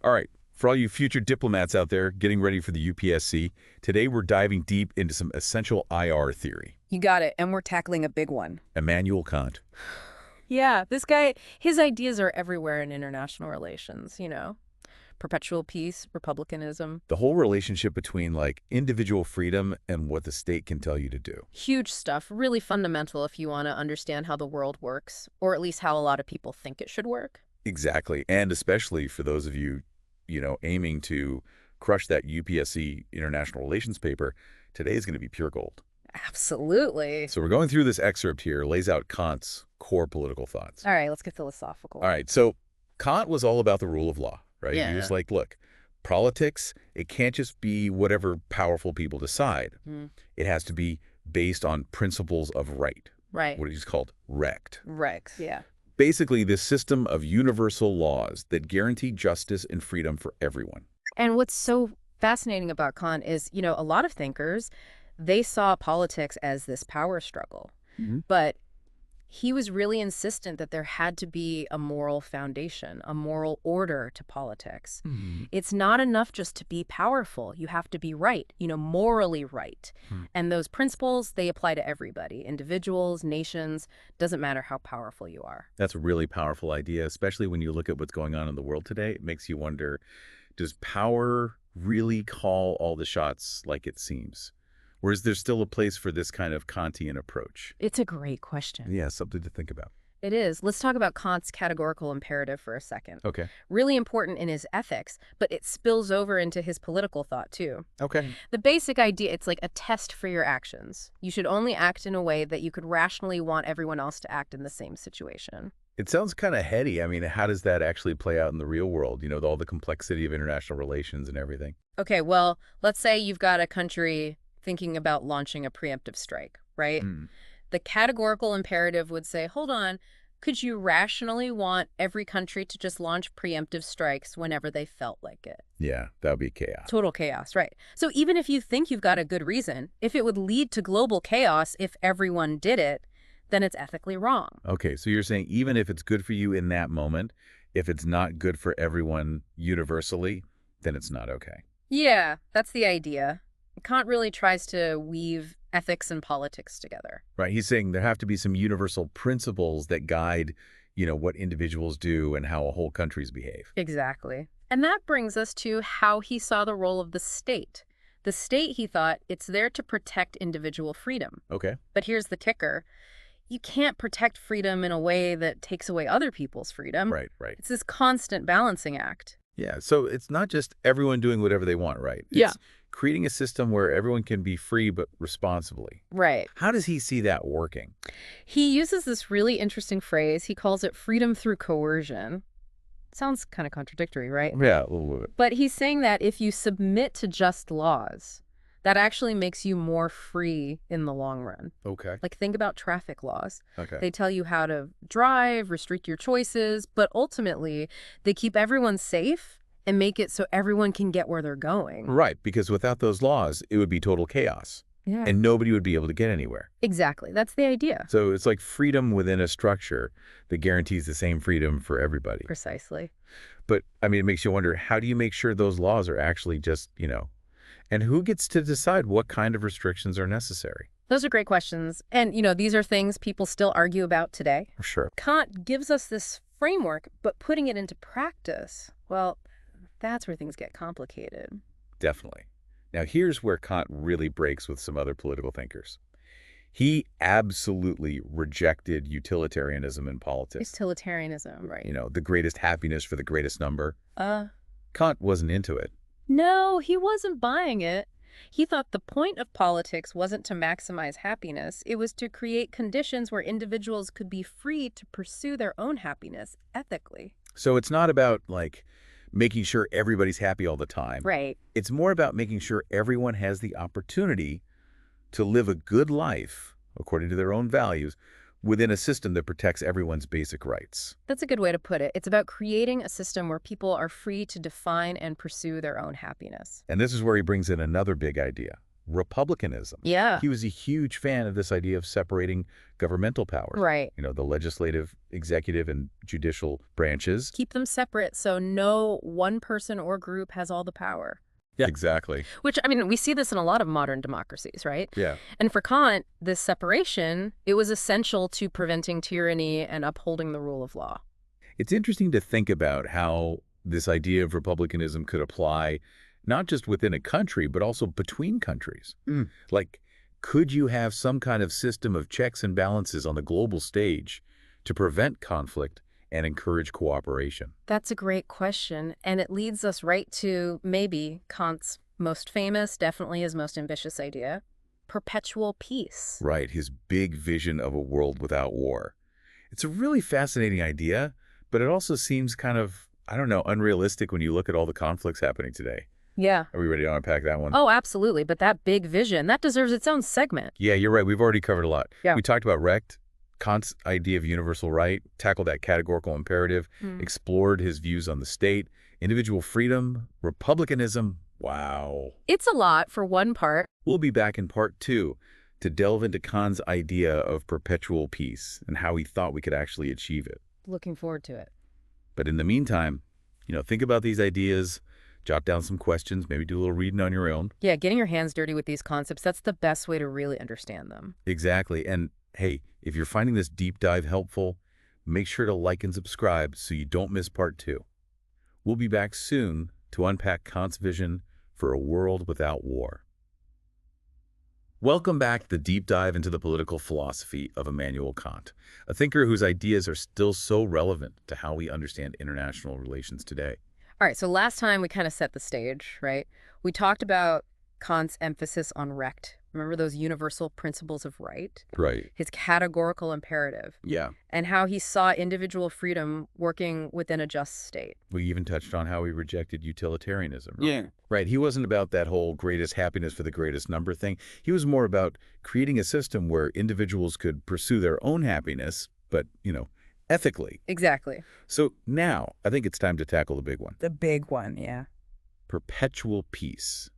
All right, for all you future diplomats out there getting ready for the UPSC, today we're diving deep into some essential IR theory. You got it, and we're tackling a big one. Immanuel Kant. Yeah, this guy, his ideas are everywhere in international relations, Perpetual peace, republicanism. The whole relationship between, like, individual freedom and what the state can tell you to do. Huge stuff, really fundamental if you want to understand how the world works, or at least how a lot of people think it should work. Exactly, and especially for those of you, aiming to crush that UPSC international relations paper, today is going to be pure gold. Absolutely. So we're going through this excerpt here, lays out Kant's core political thoughts. All right, let's get philosophical. All right, so Kant was all about the rule of law, right? Yeah. He was like, look, politics, it can't just be whatever powerful people decide. It has to be based on principles of right. Right. What he's called rect. Rex, yeah. Basically, this system of universal laws that guarantee justice and freedom for everyone. And what's so fascinating about Kant is, a lot of thinkers, they saw politics as this power struggle. But he was really insistent that there had to be a moral foundation, a moral order to politics. It's not enough just to be powerful. You have to be right, morally right. And those principles, they apply to everybody, individuals, nations, doesn't matter how powerful you are. That's a really powerful idea, especially when you look at what's going on in the world today. It makes you wonder, does power really call all the shots like it seems? Or is there still a place for this kind of Kantian approach? It's a great question. Yeah, something to think about. It is. Let's talk about Kant's categorical imperative for a second. Okay. Really important in his ethics, but it spills over into his political thought, too. Okay. The basic idea, it's like a test for your actions. You should only act in a way that you could rationally want everyone else to act in the same situation. It sounds kind of heady. I mean, how does that actually play out in the real world? All the complexity of international relations and everything. Okay, well, let's say you've got a country thinking about launching a preemptive strike, right? The categorical imperative would say, hold on, could you rationally want every country to just launch preemptive strikes whenever they felt like it? Yeah, that would be chaos. Total chaos, right. So even if you think you've got a good reason, if it would lead to global chaos if everyone did it, then it's ethically wrong. Okay, so you're saying even if it's good for you in that moment, if it's not good for everyone universally, then it's not okay. Yeah, that's the idea. Kant really tries to weave ethics and politics together. Right. He's saying there have to be some universal principles that guide, what individuals do and how whole countries behave. Exactly. And that brings us to how he saw the role of the state. The state, he thought, it's there to protect individual freedom. Okay. But here's the kicker. You can't protect freedom in a way that takes away other people's freedom. Right. It's this constant balancing act. Yeah. So it's not just everyone doing whatever they want, right? Yeah. It's creating a system where everyone can be free but responsibly. Right. How does he see that working? He uses this really interesting phrase. He calls it freedom through coercion. Sounds kind of contradictory, right? Yeah, a little bit. But he's saying that if you submit to just laws, that actually makes you more free in the long run. Okay. Like, think about traffic laws. Okay. They tell you how to drive, restrict your choices, but ultimately they keep everyone safe and make it so everyone can get where they're going. Right, because without those laws, it would be total chaos. Yeah. And nobody would be able to get anywhere. Exactly. That's the idea. So it's like freedom within a structure that guarantees the same freedom for everybody. Precisely. But, I mean, it makes you wonder, how do you make sure those laws are actually just, and who gets to decide what kind of restrictions are necessary? Those are great questions. And, these are things people still argue about today. For sure. Kant gives us this framework, but putting it into practice, well, that's where things get complicated. Definitely. Now, here's where Kant really breaks with some other political thinkers. He absolutely rejected utilitarianism in politics. Utilitarianism, right. The greatest happiness for the greatest number. Kant wasn't into it. No, he wasn't buying it. He thought the point of politics wasn't to maximize happiness. It was to create conditions where individuals could be free to pursue their own happiness ethically. So it's not about, making sure everybody's happy all the time. Right. It's more about making sure everyone has the opportunity to live a good life, according to their own values, within a system that protects everyone's basic rights. That's a good way to put it. It's about creating a system where people are free to define and pursue their own happiness. And this is where he brings in another big idea, republicanism. Yeah, He was a huge fan of this idea of separating governmental powers, right. the legislative, executive, and judicial branches. Keep them separate so no one person or group has all the power. Yeah, exactly. Which, I mean, we see this in a lot of modern democracies, right? Yeah. And for Kant, this separation, it was essential to preventing tyranny and upholding the rule of law. It's interesting to think about how this idea of republicanism could apply not just within a country, but also between countries. Like, could you have some kind of system of checks and balances on the global stage to prevent conflict and encourage cooperation? That's a great question, and it leads us right to maybe Kant's most famous, definitely his most ambitious idea, perpetual peace. Right, his big vision of a world without war. It's a really fascinating idea, but it also seems kind of, I don't know, unrealistic when you look at all the conflicts happening today. Yeah. Are we ready to unpack that one? Oh, absolutely. But that big vision, that deserves its own segment. Yeah, you're right. We've already covered a lot. Yeah. We talked about Recht, Kant's idea of universal right, tackled that categorical imperative, explored his views on the state, individual freedom, republicanism. Wow. It's a lot for one part. We'll be back in part 2 to delve into Kant's idea of perpetual peace and how he thought we could actually achieve it. Looking forward to it. But in the meantime, think about these ideas, jot down some questions, maybe do a little reading on your own. Yeah, getting your hands dirty with these concepts, that's the best way to really understand them. Exactly. And hey, if you're finding this deep dive helpful, make sure to like and subscribe so you don't miss part 2. We'll be back soon to unpack Kant's vision for a world without war. Welcome back to the deep dive into the political philosophy of Immanuel Kant, a thinker whose ideas are still so relevant to how we understand international relations today. All right, so last time we kind of set the stage, right? We talked about Kant's emphasis on Recht. Remember those universal principles of right? Right. His categorical imperative. Yeah. And how he saw individual freedom working within a just state. We even touched on how he rejected utilitarianism. Yeah. Right. He wasn't about that whole greatest happiness for the greatest number thing. He was more about creating a system where individuals could pursue their own happiness, but, ethically. Exactly. So now I think it's time to tackle the big one. The big one, yeah. Perpetual peace.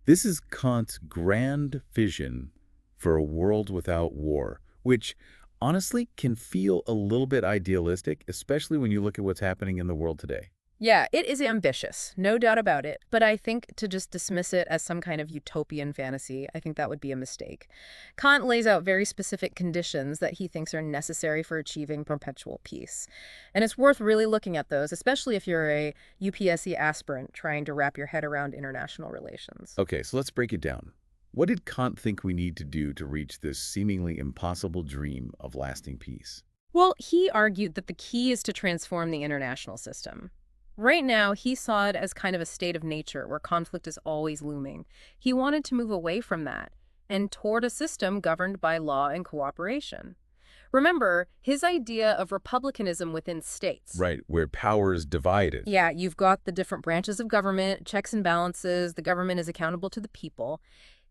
This is Kant's grand vision for a world without war, which honestly can feel a little bit idealistic, especially when you look at what's happening in the world today. Yeah, it is ambitious, no doubt about it. But I think to just dismiss it as some kind of utopian fantasy, I think that would be a mistake. Kant lays out very specific conditions that he thinks are necessary for achieving perpetual peace. And it's worth really looking at those, especially if you're a UPSC aspirant trying to wrap your head around international relations. Okay, so let's break it down. What did Kant think we need to do to reach this seemingly impossible dream of lasting peace? Well, he argued that the key is to transform the international system. Right now, he saw it as kind of a state of nature where conflict is always looming. He wanted to move away from that and toward a system governed by law and cooperation. Remember, his idea of republicanism within states. Right, where power is divided. Yeah, you've got the different branches of government, checks and balances, the government is accountable to the people.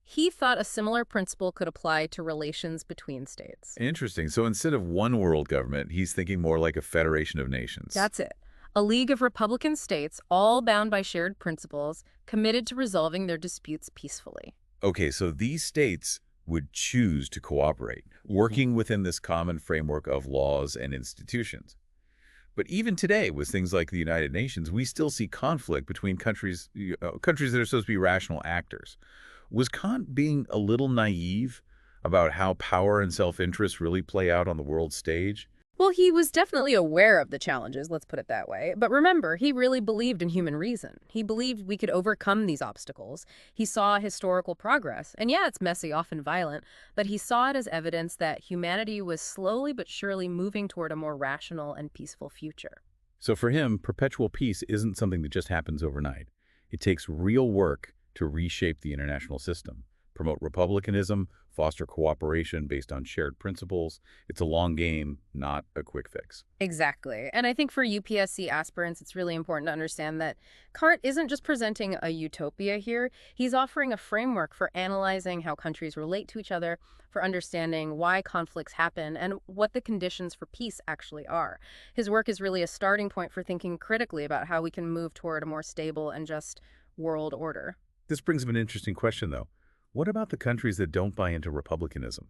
He thought a similar principle could apply to relations between states. Interesting. So instead of one world government, he's thinking more like a federation of nations. That's it. A league of republican states, all bound by shared principles, committed to resolving their disputes peacefully. Okay, so these states would choose to cooperate, working within this common framework of laws and institutions. But even today, with things like the United Nations, we still see conflict between countries that are supposed to be rational actors. Was Kant being a little naive about how power and self-interest really play out on the world stage? Well, he was definitely aware of the challenges, let's put it that way. But remember, he really believed in human reason. He believed we could overcome these obstacles. He saw historical progress. And yeah, it's messy, often violent, but he saw it as evidence that humanity was slowly but surely moving toward a more rational and peaceful future. So for him, perpetual peace isn't something that just happens overnight. It takes real work to reshape the international system, promote republicanism, foster cooperation based on shared principles. It's a long game, not a quick fix. Exactly. And I think for UPSC aspirants, it's really important to understand that Kant isn't just presenting a utopia here. He's offering a framework for analyzing how countries relate to each other, for understanding why conflicts happen, and what the conditions for peace actually are. His work is really a starting point for thinking critically about how we can move toward a more stable and just world order. This brings up an interesting question, though. What about the countries that don't buy into republicanism?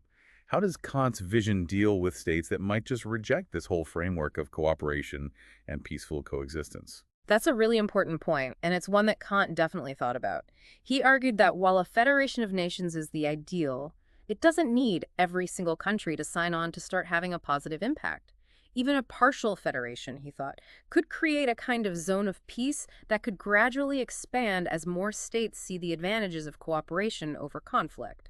How does Kant's vision deal with states that might just reject this whole framework of cooperation and peaceful coexistence? That's a really important point, and it's one that Kant definitely thought about. He argued that while a federation of nations is the ideal, it doesn't need every single country to sign on to start having a positive impact. Even a partial federation, he thought, could create a kind of zone of peace that could gradually expand as more states see the advantages of cooperation over conflict.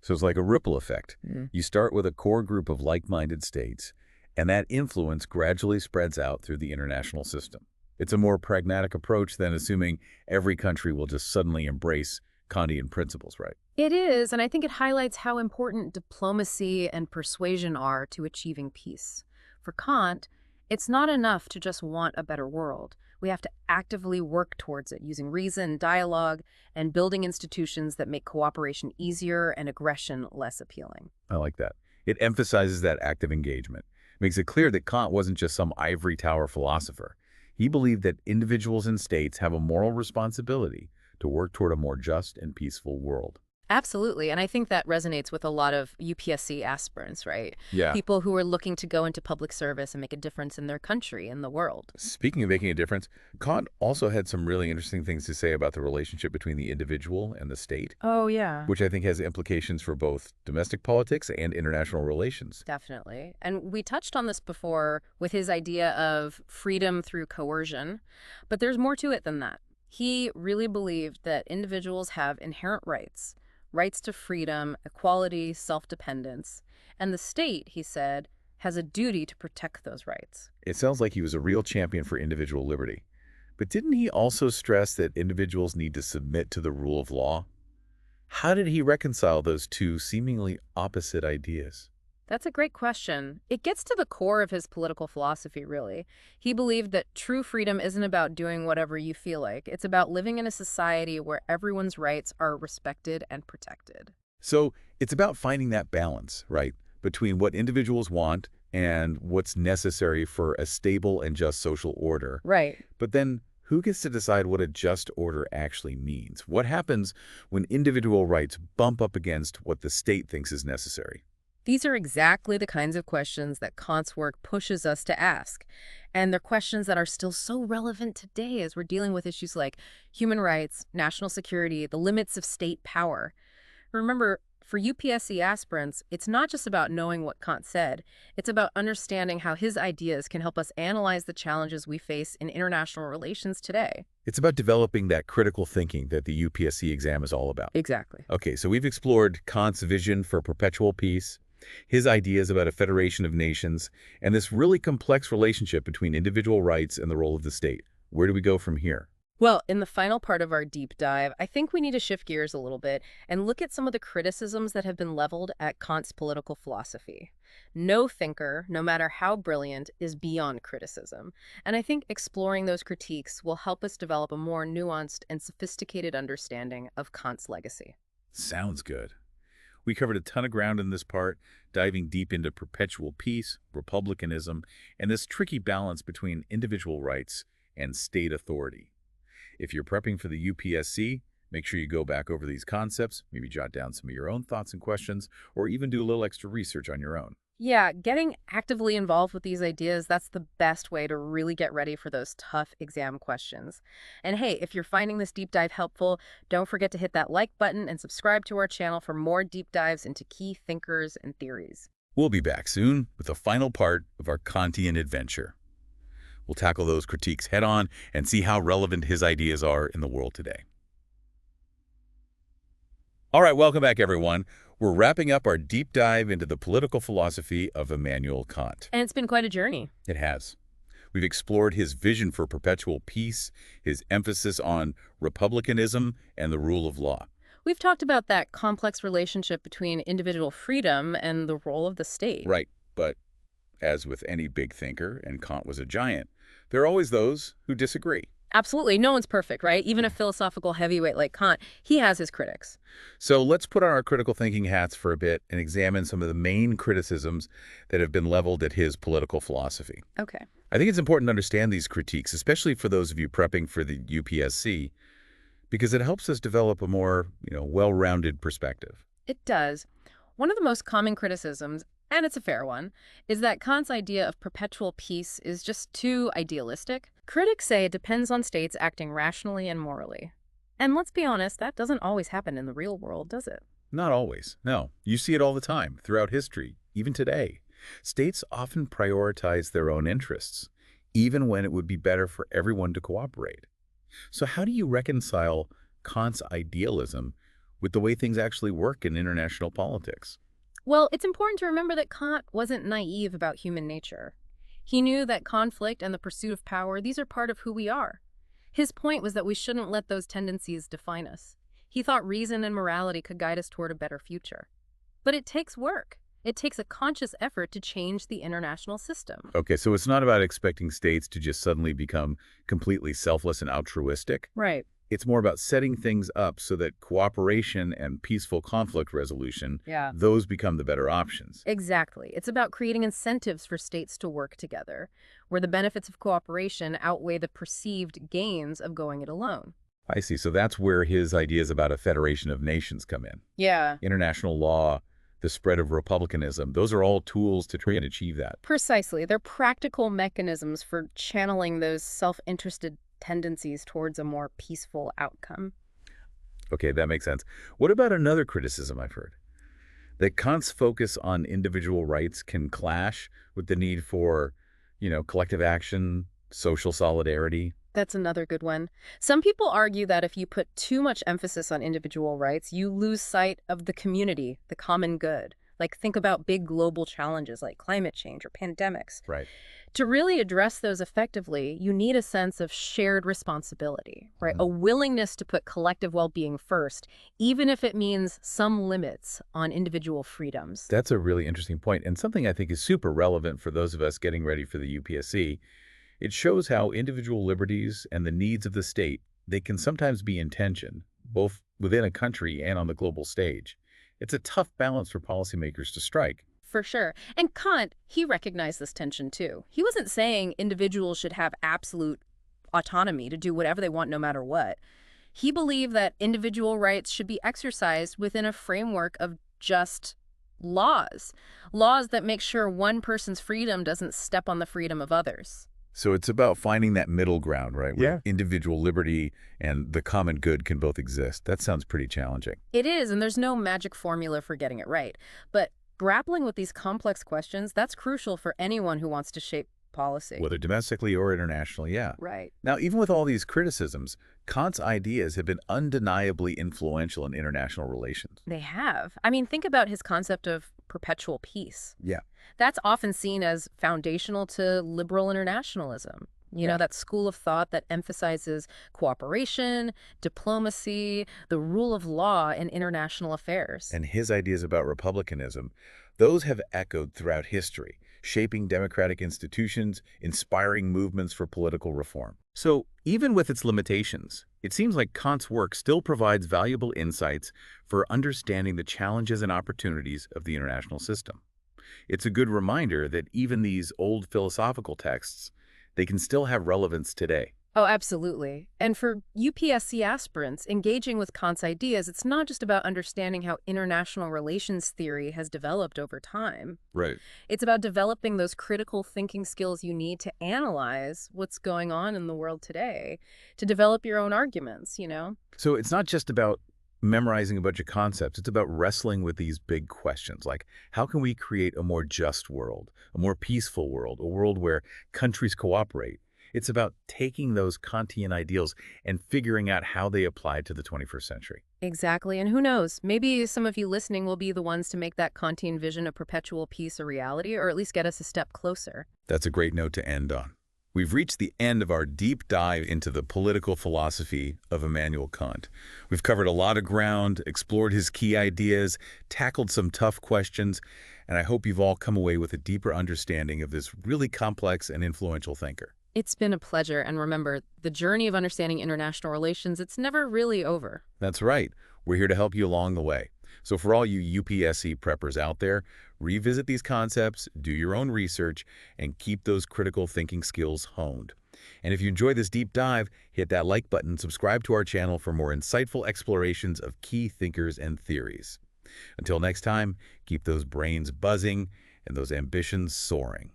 So it's like a ripple effect. Mm. You start with a core group of like-minded states, and that influence gradually spreads out through the international system. It's a more pragmatic approach than assuming every country will just suddenly embrace Kantian principles, right? It is, and I think it highlights how important diplomacy and persuasion are to achieving peace. For Kant, it's not enough to just want a better world. We have to actively work towards it using reason, dialogue, and building institutions that make cooperation easier and aggression less appealing. I like that. It emphasizes that active engagement. Makes it clear that Kant wasn't just some ivory tower philosopher. He believed that individuals and states have a moral responsibility to work toward a more just and peaceful world. Absolutely, and I think that resonates with a lot of UPSC aspirants, right? Yeah. People who are looking to go into public service and make a difference in their country and the world. Speaking of making a difference, Kant also had some really interesting things to say about the relationship between the individual and the state, Oh, yeah. which I think has implications for both domestic politics and international relations. Definitely. And we touched on this before with his idea of freedom through coercion, but there's more to it than that. He really believed that individuals have inherent rights to freedom, equality, self-dependence, and the state, he said, has a duty to protect those rights. It sounds like he was a real champion for individual liberty. But didn't he also stress that individuals need to submit to the rule of law? How did he reconcile those two seemingly opposite ideas? That's a great question. It gets to the core of his political philosophy, really. He believed that true freedom isn't about doing whatever you feel like. It's about living in a society where everyone's rights are respected and protected. So it's about finding that balance, right, between what individuals want and what's necessary for a stable and just social order. Right. But then who gets to decide what a just order actually means? What happens when individual rights bump up against what the state thinks is necessary? These are exactly the kinds of questions that Kant's work pushes us to ask. And they're questions that are still so relevant today as we're dealing with issues like human rights, national security, the limits of state power. Remember, for UPSC aspirants, it's not just about knowing what Kant said. It's about understanding how his ideas can help us analyze the challenges we face in international relations today. It's about developing that critical thinking that the UPSC exam is all about. Exactly. Okay, so we've explored Kant's vision for perpetual peace, his ideas about a federation of nations, and this really complex relationship between individual rights and the role of the state. Where do we go from here? Well, in the final part of our deep dive, I think we need to shift gears a little bit and look at some of the criticisms that have been leveled at Kant's political philosophy. No thinker, no matter how brilliant, is beyond criticism. And I think exploring those critiques will help us develop a more nuanced and sophisticated understanding of Kant's legacy. Sounds good. We covered a ton of ground in this part, diving deep into perpetual peace, republicanism, and this tricky balance between individual rights and state authority. If you're prepping for the UPSC, make sure you go back over these concepts, maybe jot down some of your own thoughts and questions, or even do a little extra research on your own. Yeah, getting actively involved with these ideas, that's the best way to really get ready for those tough exam questions. And hey, if you're finding this deep dive helpful, don't forget to hit that like button and subscribe to our channel for more deep dives into key thinkers and theories. We'll be back soon with the final part of our Kantian adventure. We'll tackle those critiques head-on and see how relevant his ideas are in the world today. All right, welcome back, everyone. We're wrapping up our deep dive into the political philosophy of Immanuel Kant. And it's been quite a journey. It has. We've explored his vision for perpetual peace, his emphasis on republicanism, and the rule of law. We've talked about that complex relationship between individual freedom and the role of the state. Right, but as with any big thinker, and Kant was a giant, there are always those who disagree. Absolutely. No one's perfect, right? Even a philosophical heavyweight like Kant, he has his critics. So let's put on our critical thinking hats for a bit and examine some of the main criticisms that have been leveled at his political philosophy. Okay. I think it's important to understand these critiques, especially for those of you prepping for the UPSC, because it helps us develop a more, well-rounded perspective. It does. One of the most common criticisms, and it's a fair one, is that Kant's idea of perpetual peace is just too idealistic. Critics say it depends on states acting rationally and morally. And let's be honest, that doesn't always happen in the real world, does it? Not always. No, you see it all the time, throughout history, even today. States often prioritize their own interests, even when it would be better for everyone to cooperate. So how do you reconcile Kant's idealism with the way things actually work in international politics? Well, it's important to remember that Kant wasn't naive about human nature. He knew that conflict and the pursuit of power, these are part of who we are. His point was that we shouldn't let those tendencies define us. He thought reason and morality could guide us toward a better future. But it takes work. It takes a conscious effort to change the international system. Okay, so it's not about expecting states to just suddenly become completely selfless and altruistic. Right. It's more about setting things up so that cooperation and peaceful conflict resolution, Yeah. those become the better options. Exactly. It's about creating incentives for states to work together, where the benefits of cooperation outweigh the perceived gains of going it alone. I see. So that's where his ideas about a federation of nations come in. Yeah. International law, the spread of republicanism, those are all tools to try and achieve that. Precisely. They're practical mechanisms for channeling those self-interested tendencies towards a more peaceful outcome. Okay, that makes sense. What about another criticism I've heard? That Kant's focus on individual rights can clash with the need for, collective action, social solidarity. That's another good one. Some people argue that if you put too much emphasis on individual rights, you lose sight of the community, the common good. Like, think about big global challenges like climate change or pandemics. Right. To really address those effectively, you need a sense of shared responsibility, right? A willingness to put collective well-being first, even if it means some limits on individual freedoms. That's a really interesting point, and something I think is super relevant for those of us getting ready for the UPSC. It shows how individual liberties and the needs of the state, they can sometimes be in tension, both within a country and on the global stage. It's a tough balance for policymakers to strike. For sure. And Kant, he recognized this tension too. He wasn't saying individuals should have absolute autonomy to do whatever they want no matter what. He believed that individual rights should be exercised within a framework of just laws. Laws that make sure one person's freedom doesn't step on the freedom of others. So it's about finding that middle ground, right? Yeah. Where individual liberty and the common good can both exist. That sounds pretty challenging. It is, and there's no magic formula for getting it right. But grappling with these complex questions, that's crucial for anyone who wants to shape policy. Whether domestically or internationally, yeah. Right. Now, even with all these criticisms, Kant's ideas have been undeniably influential in international relations. They have. I mean, think about his concept of perpetual peace. Yeah. That's often seen as foundational to liberal internationalism. You know, that school of thought that emphasizes cooperation, diplomacy, the rule of law in international affairs. And his ideas about republicanism, those have echoed throughout history, shaping democratic institutions, inspiring movements for political reform. So, even with its limitations, it seems like Kant's work still provides valuable insights for understanding the challenges and opportunities of the international system. It's a good reminder that even these old philosophical texts, they can still have relevance today. Oh, absolutely. And for UPSC aspirants, engaging with Kant's ideas, it's not just about understanding how international relations theory has developed over time. Right. It's about developing those critical thinking skills you need to analyze what's going on in the world today, to develop your own arguments, you know? So it's not just about memorizing a bunch of concepts. It's about wrestling with these big questions, like how can we create a more just world, a more peaceful world, a world where countries cooperate? It's about taking those Kantian ideals and figuring out how they apply to the 21st century. Exactly. And who knows, maybe some of you listening will be the ones to make that Kantian vision of perpetual peace a reality, or at least get us a step closer. That's a great note to end on. We've reached the end of our deep dive into the political philosophy of Immanuel Kant. We've covered a lot of ground, explored his key ideas, tackled some tough questions, and I hope you've all come away with a deeper understanding of this really complex and influential thinker. It's been a pleasure, and remember, the journey of understanding international relations, it's never really over. That's right. We're here to help you along the way. So for all you UPSC preppers out there, revisit these concepts, do your own research, and keep those critical thinking skills honed. And if you enjoy this deep dive, hit that like button, subscribe to our channel for more insightful explorations of key thinkers and theories. Until next time, keep those brains buzzing and those ambitions soaring.